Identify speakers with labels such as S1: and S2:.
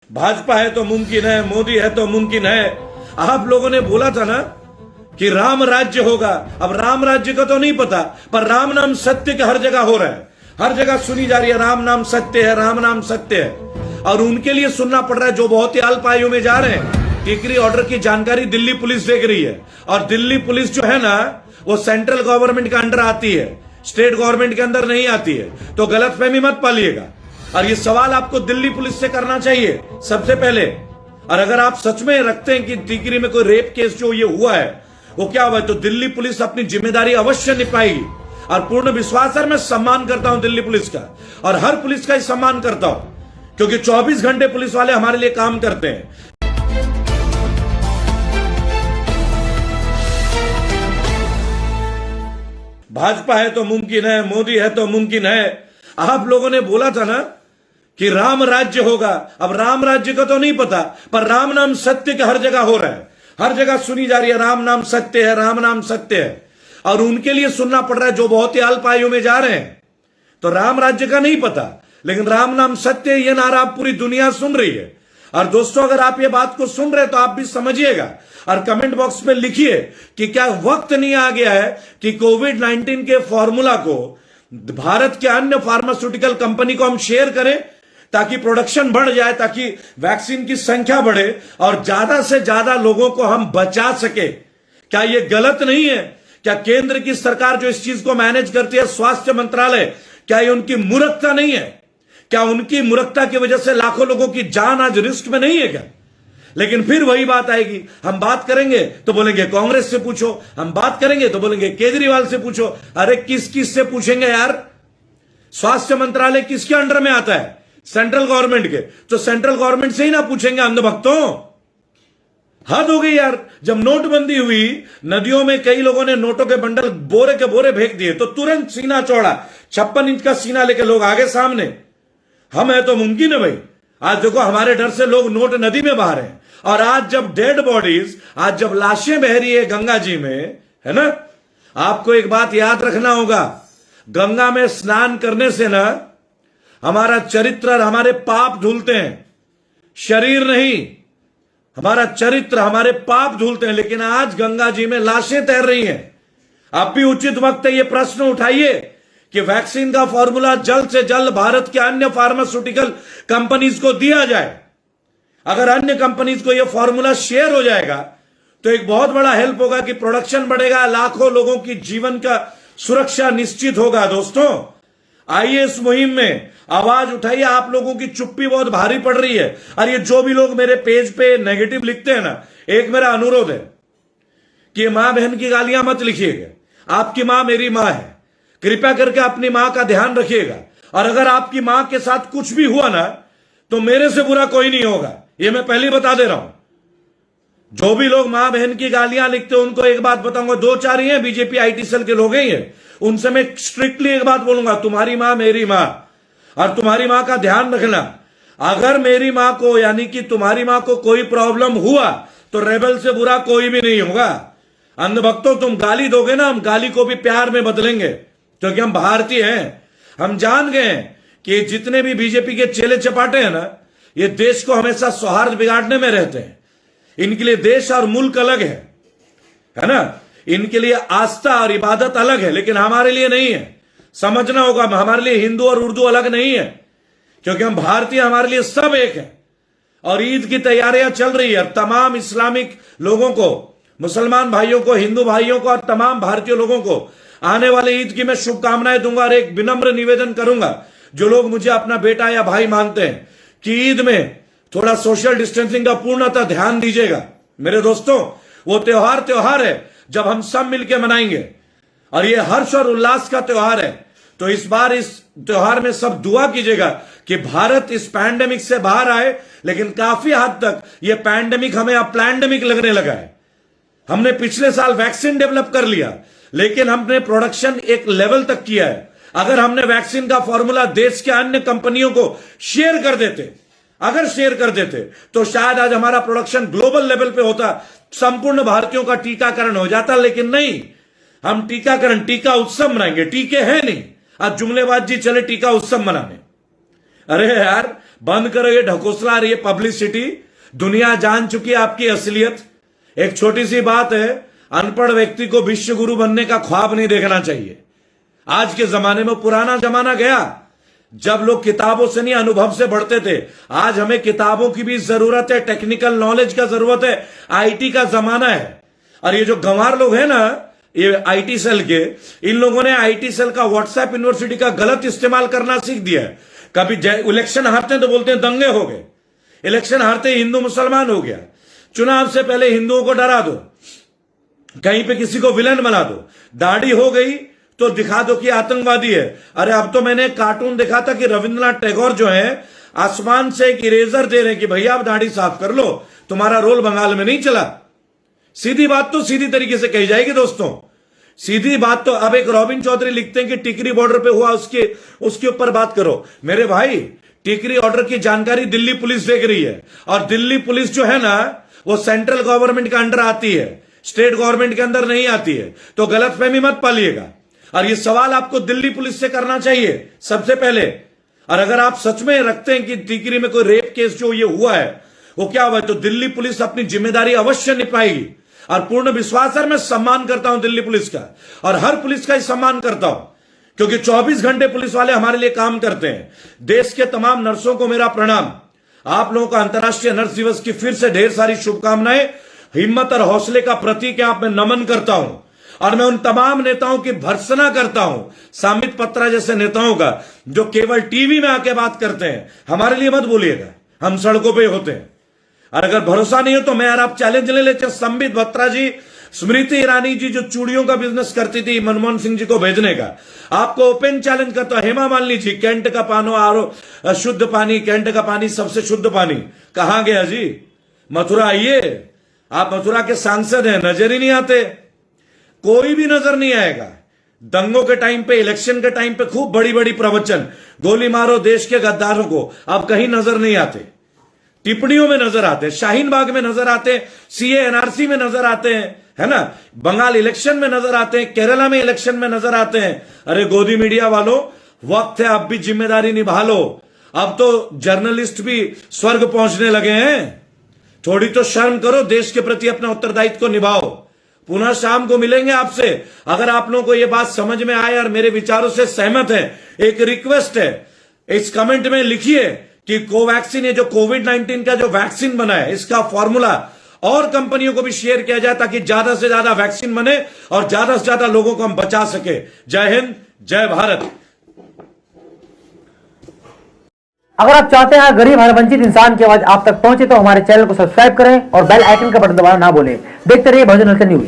S1: भाजपा है तो मुमकिन है, मोदी है तो मुमकिन है। आप लोगों ने बोला था ना कि राम राज्य होगा। अब राम राज्य का तो नहीं पता, पर राम नाम सत्य का हर जगह हो रहा है, हर जगह सुनी जा रही है राम नाम सत्य है, राम नाम सत्य है। और उनके लिए सुनना पड़ रहा है जो बहुत ही अल्प आयु में जा रहे हैं। टिकरी ऑर्डर की जानकारी दिल्ली पुलिस देख रही है, और दिल्ली पुलिस जो है ना वो सेंट्रल गवर्नमेंट का अंडर आती है, स्टेट गवर्नमेंट के अंदर नहीं आती है। तो गलतफहमी मत पालिएगा, और ये सवाल आपको दिल्ली पुलिस से करना चाहिए सबसे पहले। और अगर आप सच में रखते हैं कि टिकरी में कोई रेप केस जो ये हुआ है वो क्या हुआ है, तो दिल्ली पुलिस अपनी जिम्मेदारी अवश्य निभाएगी। और पूर्ण विश्वास है, मैं सम्मान करता हूं दिल्ली पुलिस का, और हर पुलिस का ही सम्मान करता हूं, क्योंकि 24 घंटे पुलिस वाले हमारे लिए काम करते हैं। भाजपा है तो मुमकिन है, मोदी है तो मुमकिन है। आप लोगों ने बोला था ना कि राम राज्य होगा। अब राम राज्य का तो नहीं पता, पर राम नाम सत्य का हर जगह हो रहा है, हर जगह सुनी जा रही है राम नाम सत्य है, राम नाम सत्य है। और उनके लिए सुनना पड़ रहा है जो बहुत ही अल्प आयु में जा रहे हैं। तो राम राज्य का नहीं पता, लेकिन राम नाम सत्य है, ये नारा आप पूरी दुनिया सुन रही है। और दोस्तों, अगर आप ये बात को सुन रहे तो आप भी समझिएगा, और कमेंट बॉक्स में लिखिए कि क्या वक्त नहीं आ गया है कि कोविड-19 के फॉर्मूला को भारत के अन्य फार्मास्यूटिकल कंपनी को हम शेयर करें, ताकि प्रोडक्शन बढ़ जाए, ताकि वैक्सीन की संख्या बढ़े और ज्यादा से ज्यादा लोगों को हम बचा सके। क्या यह गलत नहीं है? क्या केंद्र की सरकार जो इस चीज को मैनेज करती है, स्वास्थ्य मंत्रालय, क्या ये उनकी मूर्खता नहीं है? क्या उनकी मूर्खता की वजह से लाखों लोगों की जान आज रिस्क में नहीं है क्या? लेकिन फिर वही बात आएगी, हम बात करेंगे तो बोलेंगे कांग्रेस से पूछो, हम बात करेंगे तो बोलेंगे केजरीवाल से पूछो। अरे किस किस से पूछेंगे यार? स्वास्थ्य मंत्रालय किसके अंडर में आता है? सेंट्रल गवर्नमेंट के। तो सेंट्रल गवर्नमेंट से ही ना पूछेंगे अंधभक्तों? हद हो गई यार। जब नोटबंदी हुई, नदियों में कई लोगों ने नोटों के बंडल बोरे के बोरे फेंक दिए, तो तुरंत सीना चौड़ा, 56 इंच का सीना लेके लोग आगे सामने, हम है तो मुमकिन है भाई। आज देखो हमारे डर से लोग नोट नदी में बहा रहे हैं। और आज जब डेड बॉडीज, आज जब लाशें बह रही है गंगा जी में, है ना, आपको एक बात याद रखना होगा, गंगा में स्नान करने से ना हमारा चरित्र और हमारे पाप धुलते हैं, शरीर नहीं, हमारा चरित्र, हमारे पाप धुलते हैं। लेकिन आज गंगा जी में लाशें तैर रही हैं। अब भी उचित वक्त है ये प्रश्न उठाइए कि वैक्सीन का फॉर्मूला जल्द से जल्द भारत के अन्य फार्मास्यूटिकल कंपनीज को दिया जाए। अगर अन्य कंपनीज को यह फॉर्मूला शेयर हो जाएगा तो एक बहुत बड़ा हेल्प होगा कि प्रोडक्शन बढ़ेगा, लाखों लोगों की जीवन का सुरक्षा निश्चित होगा। दोस्तों, आइए इस मुहिम में आवाज उठाइए। आप लोगों की चुप्पी बहुत भारी पड़ रही है। और ये जो भी लोग मेरे पेज पे नेगेटिव लिखते हैं ना, एक मेरा अनुरोध है कि मां बहन की गालियां मत लिखिएगा। आपकी मां मेरी मां है, कृपया करके अपनी मां का ध्यान रखिएगा। और अगर आपकी मां के साथ कुछ भी हुआ ना, तो मेरे से बुरा कोई नहीं होगा, ये मैं पहले बता दे रहा हूं। जो भी लोग मां बहन की गालियां लिखते हैं उनको एक बात बताऊंगा, 2-4 ही हैं बीजेपी आईटी सेल के लोग ही हैं, उनसे मैं स्ट्रिक्टली एक बात बोलूंगा, तुम्हारी मां मेरी मां, और तुम्हारी मां का ध्यान रखना। अगर मेरी मां को, यानी कि तुम्हारी मां को कोई प्रॉब्लम हुआ तो रेबल से बुरा कोई भी नहीं होगा। अंधभक्तों, तुम गाली दोगे ना, हम गाली को भी प्यार में बदलेंगे, क्योंकि हम भारतीय हैं। हम जान गए कि जितने भी बीजेपी के चेले चपाटे हैं ना, ये देश को हमेशा सौहार्द बिगाड़ने में रहते हैं। इनके लिए देश और मुल्क अलग है ना, इनके लिए आस्था और इबादत अलग है, लेकिन हमारे लिए नहीं है। समझना होगा, हमारे लिए हिंदू और उर्दू अलग नहीं है, क्योंकि हम भारतीय, हमारे लिए सब एक है। और ईद की तैयारियां चल रही है। तमाम इस्लामिक लोगों को, मुसलमान भाइयों को, हिंदू भाइयों को और तमाम भारतीय लोगों को आने वाले ईद की मैं शुभकामनाएं दूंगा। और एक विनम्र निवेदन करूंगा, जो लोग मुझे अपना बेटा या भाई मानते हैं, कि ईद में थोड़ा सोशल डिस्टेंसिंग का पूर्णतः ध्यान दीजिएगा। मेरे दोस्तों, वो त्योहार है जब हम सब मिलकर मनाएंगे, और ये हर्ष और उल्लास का त्योहार है। तो इस बार इस त्योहार में सब दुआ कीजिएगा कि भारत इस पैंडेमिक से बाहर आए। लेकिन काफी हद तक ये पैंडेमिक हमें अब प्लैंडेमिक लगने लगा है। हमने पिछले साल वैक्सीन डेवलप कर लिया, लेकिन हमने प्रोडक्शन एक लेवल तक किया है। अगर हमने वैक्सीन का फॉर्मूला देश के अन्य कंपनियों को शेयर कर देते, तो शायद आज हमारा प्रोडक्शन ग्लोबल लेवल पे होता, संपूर्ण भारतीयों का टीकाकरण हो जाता। लेकिन नहीं, हम टीका उत्सव मनाएंगे। टीके हैं नहीं, आज जुमलेबाजी चले टीका उत्सव मनाने। अरे यार बंद करो ये ढकोसला और ये पब्लिसिटी। दुनिया जान चुकी है आपकी असलियत। एक छोटी सी बात है, अनपढ़ व्यक्ति को विश्व गुरु बनने का ख्वाब नहीं देखना चाहिए। आज के जमाने में पुराना जमाना गया जब लोग किताबों से नहीं अनुभव से बढ़ते थे। आज हमें किताबों की भी जरूरत है, टेक्निकल नॉलेज का जरूरत है। आईटी का जमाना है। और ये जो गंवार लोग हैं ना, ये आईटी सेल के, इन लोगों ने आईटी सेल का व्हाट्सएप यूनिवर्सिटी का गलत इस्तेमाल करना सीख दिया है। कभी इलेक्शन हारते हैं तो बोलते हैं दंगे हो गए, इलेक्शन हारते हिंदू मुसलमान हो गया। चुनाव से पहले हिंदुओं को डरा दो, कहीं पे किसी को विलन बना दो, दाढ़ी हो गई तो दिखा दो कि आतंकवादी है। अरे अब तो मैंने कार्टून देखा था कि रविंद्रनाथ टैगोर जो है आसमान से एक इरेजर दे रहे हैं कि भैया आप दाढ़ी साफ कर लो, तुम्हारा रोल बंगाल में नहीं चला। सीधी बात तो सीधी तरीके से कही जाएगी दोस्तों, सीधी बात तो। अब एक रॉबिन चौधरी लिखते हैं कि टिकरी बॉर्डर पे हुआ, उसके ऊपर बात करो। मेरे भाई टिकरी ऑर्डर की जानकारी दिल्ली पुलिस देख रही है, और दिल्ली पुलिस जो है ना वो सेंट्रल गवर्नमेंट के अंडर आती है, स्टेट गवर्नमेंट के अंदर नहीं आती है। तो गलतफहमी मत पालिएगा। और ये सवाल आपको दिल्ली पुलिस से करना चाहिए सबसे पहले। और अगर आप सच में रखते हैं कि टिकरी में कोई रेप केस जो ये हुआ है वो क्या हुआ है, तो दिल्ली पुलिस अपनी जिम्मेदारी अवश्य निभाएगी। और पूर्ण विश्वास है, मैं सम्मान करता हूं दिल्ली पुलिस का, और हर पुलिस का ही सम्मान करता हूं, क्योंकि 24 घंटे पुलिस वाले हमारे लिए काम करते हैं। देश के तमाम नर्सों को मेरा प्रणाम। आप लोगों का अंतर्राष्ट्रीय नर्स दिवस की फिर से ढेर सारी शुभकामनाएं। हिम्मत और हौसले का प्रतीक है, आप मैं नमन करता हूं। और मैं उन तमाम नेताओं की भर्त्सना करता हूं, सामित पत्रा जैसे नेताओं का, जो केवल टीवी में आके बात करते हैं। हमारे लिए मत बोलिएगा, हम सड़कों पे होते हैं। और अगर भरोसा नहीं हो तो मैं और आप चैलेंज ले लेते, संबित बत्रा जी, स्मृति ईरानी जी जो चूड़ियों का बिजनेस करती थी मनमोहन सिंह जी को भेजने का, आपको ओपन चैलेंज करता हूं। हेमा मालिनी जी, कैंट का पानो आरो शुद्ध पानी, कैंट का पानी सबसे शुद्ध पानी, कहां गया जी? मथुरा आइए, आप मथुरा के सांसद हैं, नजर ही नहीं आते, कोई भी नजर नहीं आएगा। दंगों के टाइम पे, इलेक्शन के टाइम पे खूब बड़ी बड़ी प्रवचन, गोली मारो देश के गद्दारों को, आप कहीं नजर नहीं आते। टिप्पणियों में नजर आते हैं, शाहीन बाग में नजर आते हैं, सीए एनआरसी में नजर आते हैं, है ना, बंगाल इलेक्शन में नजर आते हैं, केरला में इलेक्शन में नजर आते हैं। अरे गोदी मीडिया वालों, वक्त है आप भी जिम्मेदारी निभा लो। अब तो जर्नलिस्ट भी स्वर्ग पहुंचने लगे हैं, थोड़ी तो शर्म करो, देश के प्रति अपना उत्तरदायित्व को निभाओ। पुनः शाम को मिलेंगे आपसे। अगर आप लोगों को यह बात समझ में आए और मेरे विचारों से सहमत है, एक रिक्वेस्ट है, इस कमेंट में लिखिए कि कोवैक्सीन, ये जो कोविड-19 का जो वैक्सीन बना है, इसका फॉर्मूला और कंपनियों को भी शेयर किया जाए, ताकि ज्यादा से ज्यादा वैक्सीन बने और ज्यादा से ज्यादा लोगों को हम बचा सके। जय हिंद, जय भारत।
S2: अगर आप चाहते हैं गरीब हर वंचित इंसान की आवाज आप तक पहुंचे तो हमारे चैनल को सब्सक्राइब करें और बेल आइकन का बटन दबाना ना भूलें। देखते रहिए बहुजन हलचल न्यूज।